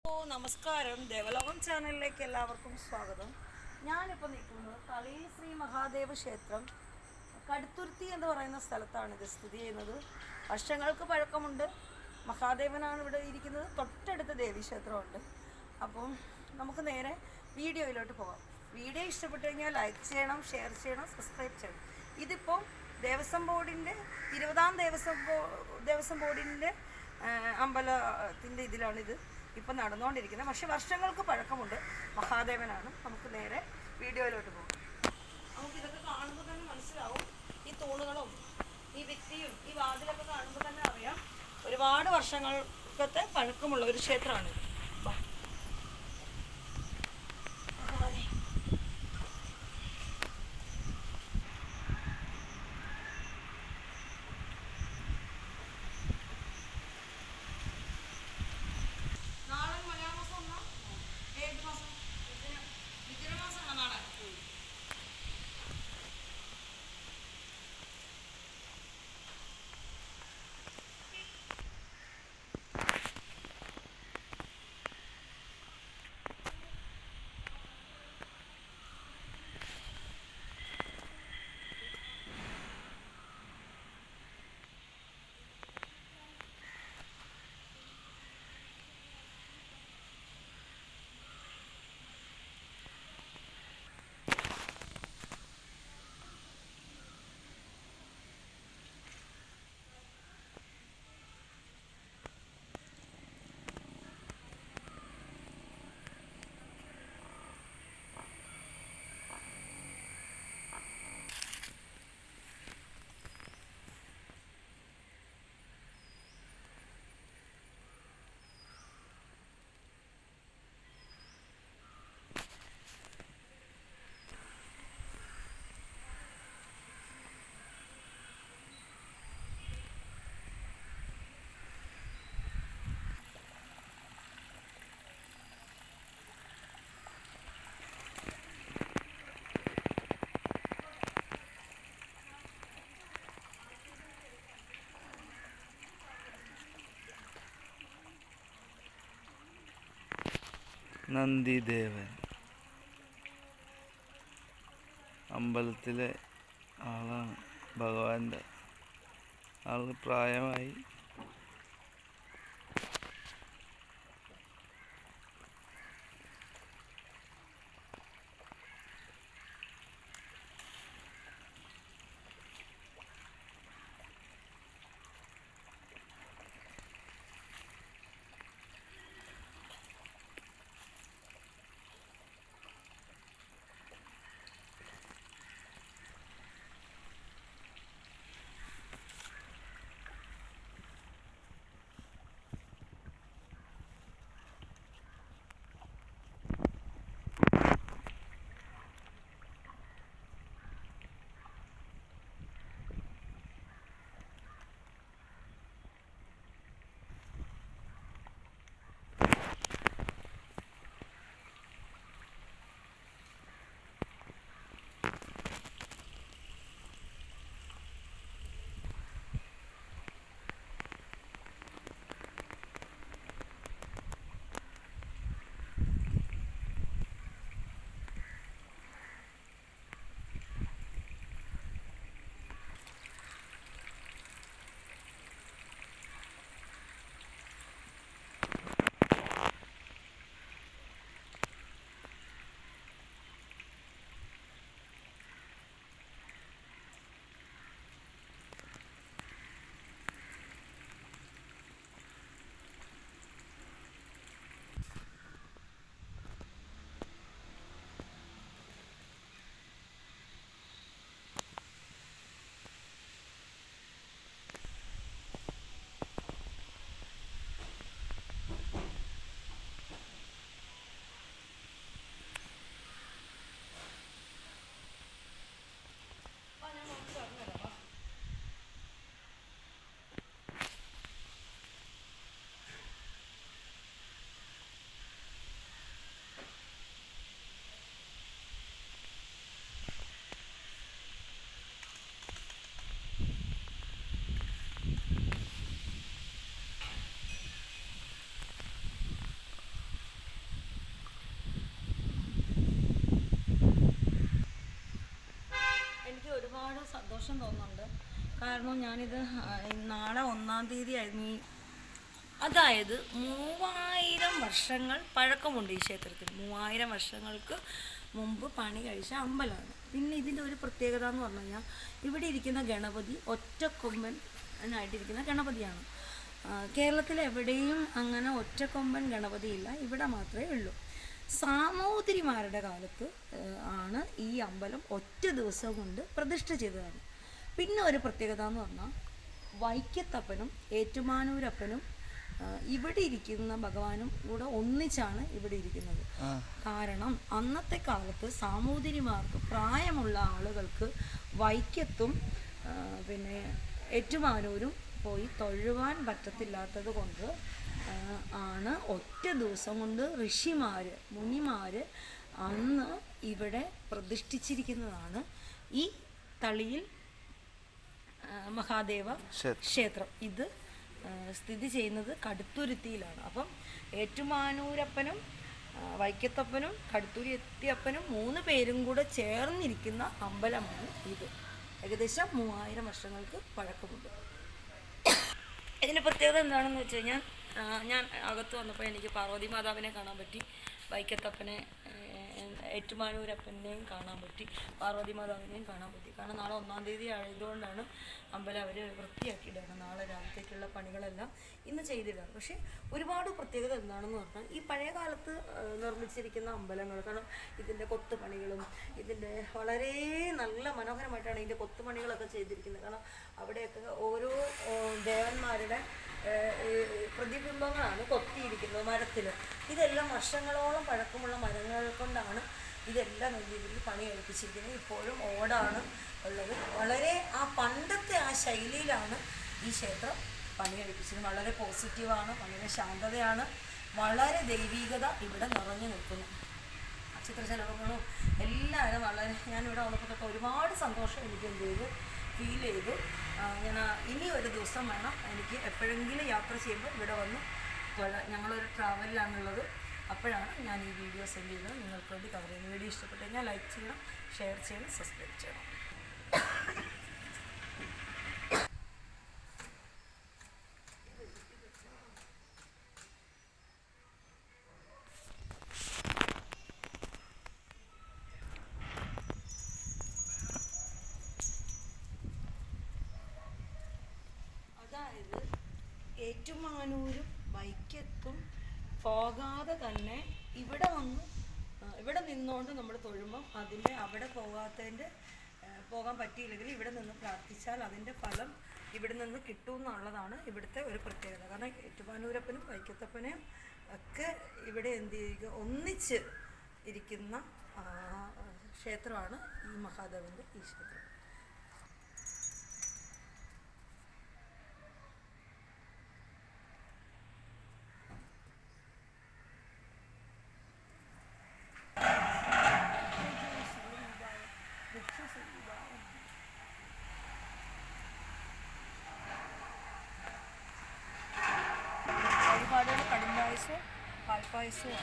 നമസ്കാരം, ദേവലോകം ചാനലിലേക്ക് എല്ലാവർക്കും സ്വാഗതം. ഞാനിപ്പോൾ നിൽക്കുന്നത് തളിയിൽ ശ്രീ മഹാദേവ ക്ഷേത്രം കടുത്തുരുത്തി എന്ന് പറയുന്ന സ്ഥലത്താണ് ഇത് സ്ഥിതി ചെയ്യുന്നത്. വർഷങ്ങൾക്ക് പഴക്കമുണ്ട്. മഹാദേവനാണ് ഇവിടെ ഇരിക്കുന്നത്. തൊട്ടടുത്ത് ദേവീക്ഷേത്രമുണ്ട്. അപ്പം നമുക്ക് നേരെ വീഡിയോയിലോട്ട് പോകാം. വീഡിയോ ഇഷ്ടപ്പെട്ടു കഴിഞ്ഞാൽ ലൈക്ക് ചെയ്യണം, ഷെയർ ചെയ്യണം, സബ്സ്ക്രൈബ് ചെയ്യണം. ഇതിപ്പോൾ ദേവസ്വം ബോർഡിൻ്റെ 20ാം ദേവസ്വം ബോർഡിൻ്റെ അമ്പലത്തിൻ്റെ ഇതിലാണിത് ഇപ്പം നടന്നുകൊണ്ടിരിക്കുന്നത്. പക്ഷെ വർഷങ്ങൾക്ക് പഴക്കമുണ്ട്. മഹാദേവനാണ്. നമുക്ക് നേരെ വീഡിയോയിലോട്ട് പോകും. നമുക്കിതൊക്കെ കാണുമ്പോൾ തന്നെ മനസ്സിലാവും. ഈ തൂണുകളും ഈ ഭിത്തിയും ഈ വാതിലൊക്കെ കാണുമ്പോൾ തന്നെ അറിയാം ഒരുപാട് വർഷങ്ങൾക്കത്തെ പഴക്കമുള്ള ഒരു ക്ഷേത്രമാണ്. നന്ദിദേവൻ അമ്പലത്തിലെ ആളാണ്. ഭഗവാന്റെ ആളിന് പ്രായമായി. സന്തോഷം തോന്നുന്നുണ്ട്. കാരണം ഞാനിത് നാളെ 1-ാം തീയതി ആയിരുന്നു അതായത് 3000 വർഷങ്ങൾ പഴക്കമുണ്ട് ഈ ക്ഷേത്രത്തിൽ. 3000 വർഷങ്ങൾക്ക് മുമ്പ് പണി കഴിച്ച അമ്പലമാണ്. പിന്നെ ഇതിൻ്റെ ഒരു പ്രത്യേകത എന്ന് പറഞ്ഞു കഴിഞ്ഞാൽ ഇവിടെ ഇരിക്കുന്ന ഗണപതി ഒറ്റക്കൊമ്പൻ ആയിട്ടിരിക്കുന്ന ഗണപതിയാണ്. കേരളത്തിൽ എവിടെയും അങ്ങനെ ഒറ്റക്കൊമ്പൻ ഗണപതിയില്ല, ഇവിടെ മാത്രമേ ഉള്ളൂ. സാമൂതിരിമാരുടെ കാലത്ത് ആണ് ഈ അമ്പലം ഒറ്റ ദിവസം കൊണ്ട് പ്രതിഷ്ഠ ചെയ്തതാണ്. പിന്നെ ഒരു പ്രത്യേകത എന്ന് പറഞ്ഞാൽ വൈക്കത്തപ്പനും ഏറ്റുമാനൂരപ്പനും ഇവിടെ ഇരിക്കുന്ന ഭഗവാനും കൂടെ ഒന്നിച്ചാണ് ഇവിടെ ഇരിക്കുന്നത്. കാരണം അന്നത്തെ കാലത്ത് സാമൂതിരിമാർക്ക് പ്രായമുള്ള ആളുകൾക്ക് വൈക്കത്തും പിന്നെ ഏറ്റുമാനൂരും പോയി തൊഴുവാൻ പറ്റത്തില്ലാത്തത് കൊണ്ട് ആണ് ഒറ്റ ദിവസം കൊണ്ട് മുനിമാർ അന്ന് ഇവിടെ പ്രതിഷ്ഠിച്ചിരിക്കുന്നതാണ് ഈ തളിയിൽ മഹാദേവ ക്ഷേത്രം. ഇത് സ്ഥിതി ചെയ്യുന്നത് കടുത്തുരുത്തിയിലാണ്. അപ്പം ഏറ്റുമാനൂരപ്പനും വൈക്കത്തപ്പനും കടുത്തുരുത്തിയപ്പനും 3 പേരും കൂടെ ചേർന്നിരിക്കുന്ന അമ്പലമാണ് ഇത്. ഏകദേശം 3000 വർഷങ്ങൾക്ക് പഴക്കമുണ്ട്. ഇതിൻ്റെ പ്രത്യേകത എന്താണെന്ന് വെച്ച് കഴിഞ്ഞാൽ ഞാൻ അകത്ത് വന്നപ്പോൾ എനിക്ക് പാർവതി മാതാവിനെ കാണാൻ പറ്റി, വൈക്കത്തപ്പനെ ഏറ്റുമാനൂരപ്പനെയും കാണാൻ പറ്റി, പാർവതി മാതാവിനെയും കാണാൻ പറ്റി. കാരണം നാളെ 1-ാം തീയതി ആയതുകൊണ്ടാണ് അമ്പലം അവർ വൃത്തിയാക്കിയിടുകയാണ്. നാളെ രാവിലത്തേക്കുള്ള പണികളെല്ലാം ഇന്ന് ചെയ്തിടാറ്. പക്ഷേ ഒരുപാട് പ്രത്യേകത എന്താണെന്ന് പറഞ്ഞാൽ ഈ പഴയ കാലത്ത് നിർമ്മിച്ചിരിക്കുന്ന അമ്പലങ്ങൾ, കാരണം ഇതിൻ്റെ കൊത്തുപണികളും ഇതിൻ്റെ വളരെ നല്ല മനോഹരമായിട്ടാണ് ഇതിൻ്റെ കൊത്തുപണികളൊക്കെ ചെയ്തിരിക്കുന്നത്. കാരണം അവിടെയൊക്കെ ഓരോ ദേവന്മാരുടെ പ്രതിബിംബങ്ങളാണ് കൊത്തിയിരിക്കുന്നത് മരത്തിൽ. ഇതെല്ലാം വർഷങ്ങളോളം പഴക്കമുള്ള മരങ്ങൾ കൊണ്ടാണ് ഇതെല്ലാം നല്ല രീതിയിൽ പണി കഴിപ്പിച്ചിരിക്കുന്നത്. ഇപ്പോഴും ഓടാണ് ഉള്ളത്. വളരെ പണ്ടത്തെ ആ ശൈലിയിലാണ് ഈ ക്ഷേത്രം പണി കഴിപ്പിച്ചത്. വളരെ പോസിറ്റീവാണ്, വളരെ ശാന്തതയാണ്, വളരെ ദൈവീകത ഇവിടെ നിറഞ്ഞു നിൽക്കുന്നു. ചിത്രശലഭങ്ങളും എല്ലാവരും വളരെ, ഞാനിവിടെ വന്നപ്പോൾ തൊട്ട് ഒരുപാട് സന്തോഷം എനിക്ക് ഫീൽ ചെയ്തു. ഞാൻ ഇനി ഒരു ദിവസം വേണം എനിക്ക് എപ്പോഴെങ്കിലും യാത്ര ചെയ്യുമ്പോൾ ഇവിടെ വന്ന് ഞങ്ങളൊരു ട്രാവലിലാണുള്ളത്. അപ്പോഴാണ് ഞാൻ ഈ വീഡിയോ സെൻഡ് ചെയ്തത് നിങ്ങൾക്ക് വേണ്ടി കവർ ചെയ്യുന്നത്. വീഡിയോ ഇഷ്ടപ്പെട്ട് കഴിഞ്ഞാൽ ലൈക്ക് ചെയ്യണം, ഷെയർ ചെയ്യണം, സബ്സ്ക്രൈബ് ചെയ്യണം. അതായത് ഏറ്റുമാനൂരും വൈക്കത്തും പോകാതെ തന്നെ ഇവിടെ നിന്നുകൊണ്ട് നമ്മൾ തൊഴുമ്പം അതിൻ്റെ അവിടെ പോകാൻ പറ്റിയില്ലെങ്കിൽ ഇവിടെ നിന്ന് പ്രാർത്ഥിച്ചാൽ അതിൻ്റെ ഫലം ഇവിടെ നിന്ന് കിട്ടുമെന്നുള്ളതാണ് ഇവിടുത്തെ ഒരു പ്രത്യേകത. കാരണം ഏറ്റുമാനൂരപ്പനും വൈക്കത്തപ്പനെയും ഒക്കെ ഇവിടെ ഒന്നിച്ച് ഇരിക്കുന്ന ക്ഷേത്രമാണ് ഈ മഹാദേവൻ്റെ ഈ ക്ഷേത്രം. വഴിപാടുകൾ കടുംപായസവും പാൽപ്പായസവും